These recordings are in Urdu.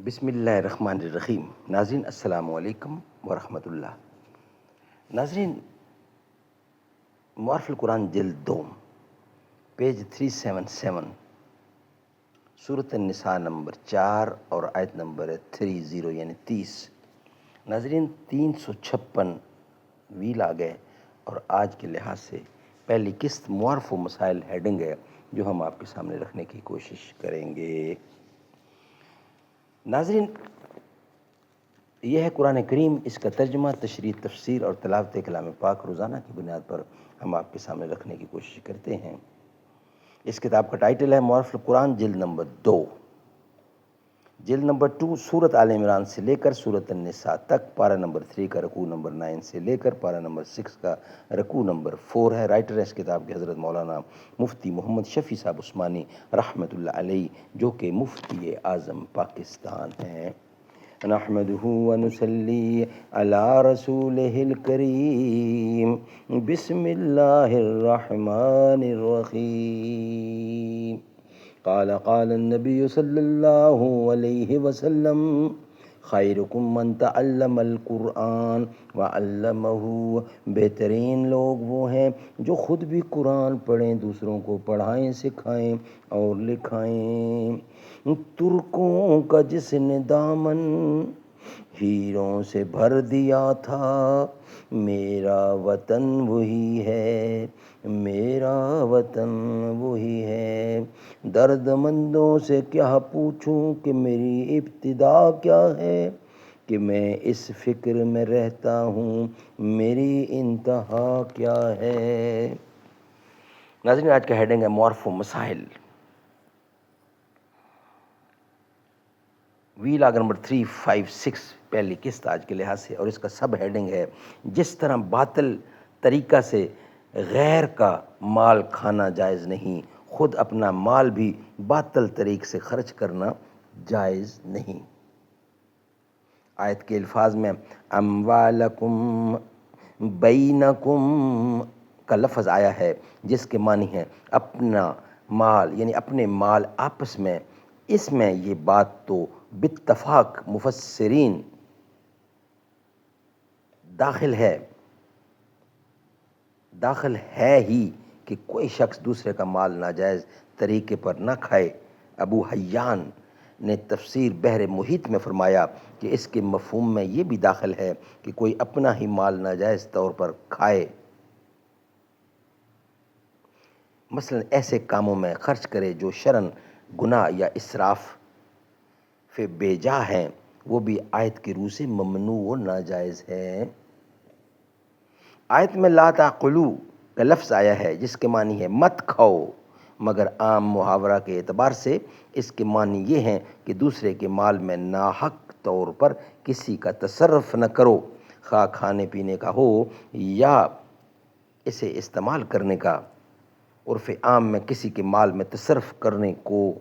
بسم اللہ الرحمن الرحیم۔ ناظرین السلام علیکم ورحمۃ اللہ۔ ناظرین، معارف القرآن جلد 2 پیج 377 سورۃ النساء نمبر 4 اور آیت نمبر 30 یعنی 30۔ ناظرین 356 ویل آ گئے اور آج کے لحاظ سے پہلی قسط معارف و مسائل ہیڈنگ ہے جو ہم آپ کے سامنے رکھنے کی کوشش کریں گے۔ ناظرین، یہ ہے قرآن کریم، اس کا ترجمہ، تشریح، تفسیر اور تلاوت کلام پاک روزانہ کی بنیاد پر ہم آپ کے سامنے رکھنے کی کوشش کرتے ہیں۔ اس کتاب کا ٹائٹل ہے معارف القرآن جلد نمبر 2۔ جلد نمبر 2 سورۃ آل عمران سے لے کر سورۃ النساء تک، پارہ نمبر 3 کا رکوع نمبر 9 سے لے کر پارہ نمبر 6 کا رکوع نمبر 4 ہے۔ رائٹر ہے اس کتاب کے حضرت مولانا مفتی محمد شفیع صاحب عثمانی رحمۃ اللہ علیہ، جو کہ مفتی اعظم پاکستان ہیں۔ نحمدہ ونصلی علی رسولہ الکریم، بسم اللہ الرحمن الرحیم۔ قال النبی صلی اللہ علیہ وسلم، خیرکم من تعلم القرآن وعلمہ۔ بہترین لوگ وہ ہیں جو خود بھی قرآن پڑھیں، دوسروں کو پڑھائیں، سکھائیں اور لکھائیں۔ ترکوں کا جس نے دامن ہیروں سے بھر دیا تھا، میرا وطن وہی ہے، میرا وطن وہی ہے۔ درد مندوں سے کیا پوچھوں کہ میری ابتدا کیا ہے، کہ میں اس فکر میں رہتا ہوں میری انتہا کیا ہے۔ ناظرین، آج کا ہیڈنگ ہے معارف و مسائل۔ ویل آگ نمبر 356 پہلی قسط آج کے لحاظ سے، اور اس کا سب ہیڈنگ ہے جس طرح باطل طریقہ سے غیر کا مال کھانا جائز نہیں، خود اپنا مال بھی باطل طریق سے خرچ کرنا جائز نہیں۔ آیت کے الفاظ میں اموالکم بینکم کا لفظ آیا ہے جس کے معنی ہے اپنا مال، یعنی اپنے مال آپس میں۔ اس میں یہ بات تو باتفاق مفسرین داخل ہے ہی کہ کوئی شخص دوسرے کا مال ناجائز طریقے پر نہ کھائے۔ ابو حیان نے تفسیر بحر محیط میں فرمایا کہ اس کے مفہوم میں یہ بھی داخل ہے کہ کوئی اپنا ہی مال ناجائز طور پر کھائے، مثلا ایسے کاموں میں خرچ کرے جو شرعاً گناہ یا اسراف بے جا ہیں، وہ بھی آیت کی روح سے ممنوع و ناجائز ہے۔ آیت میں لا تاکلوا کا لفظ آیا ہے جس کے معنی ہے مت کھاؤ، مگر عام محاورہ کے اعتبار سے اس کے معنی یہ ہیں کہ دوسرے کے مال میں ناحق طور پر کسی کا تصرف نہ کرو، خواہ کھانے پینے کا ہو یا اسے استعمال کرنے کا۔ عرف عام میں کسی کے مال میں تصرف کرنے کو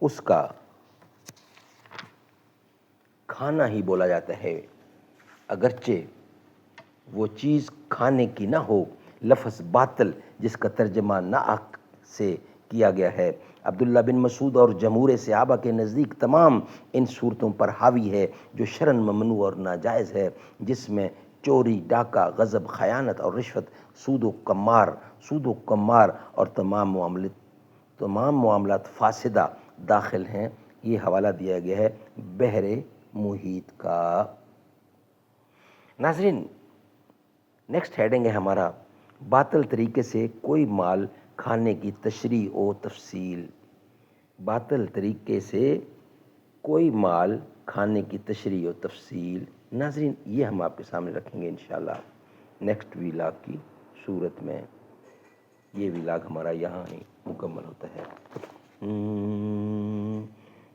اس کا کھانا ہی بولا جاتا ہے، اگرچہ وہ چیز کھانے کی نہ ہو۔ لفظ باطل جس کا ترجمہ ناحق سے کیا گیا ہے، عبداللہ بن مسعود اور جمہور صحابہ کے نزدیک تمام ان صورتوں پر حاوی ہے جو شرعاً ممنوع اور ناجائز ہے، جس میں چوری، ڈاکہ، غصب، خیانت اور رشوت، سود و قمار اور تمام معاملات فاسدہ داخل ہیں۔ یہ حوالہ دیا گیا ہے بحر محیط کا۔ ناظرین، نیکسٹ ہیڈنگ ہے ہمارا باطل طریقے سے کوئی مال کھانے کی تشریح و تفصیل۔ باطل طریقے سے کوئی مال کھانے کی تشریح و تفصیل۔ ناظرین، یہ ہم آپ کے سامنے رکھیں گے انشاءاللہ نیکسٹ ویلاگ کی صورت میں۔ یہ ویلاگ ہمارا یہاں ہی مکمل ہوتا ہے۔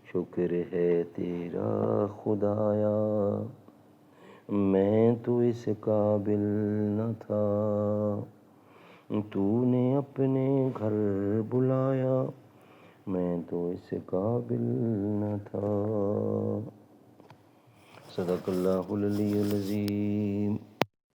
شکر ہے تیرا خدایا، میں تو اس قابل نہ تھا، تو نے اپنے گھر بلایا، میں تو اس قابل نہ تھا۔ صدق اللہ العلی العظیم۔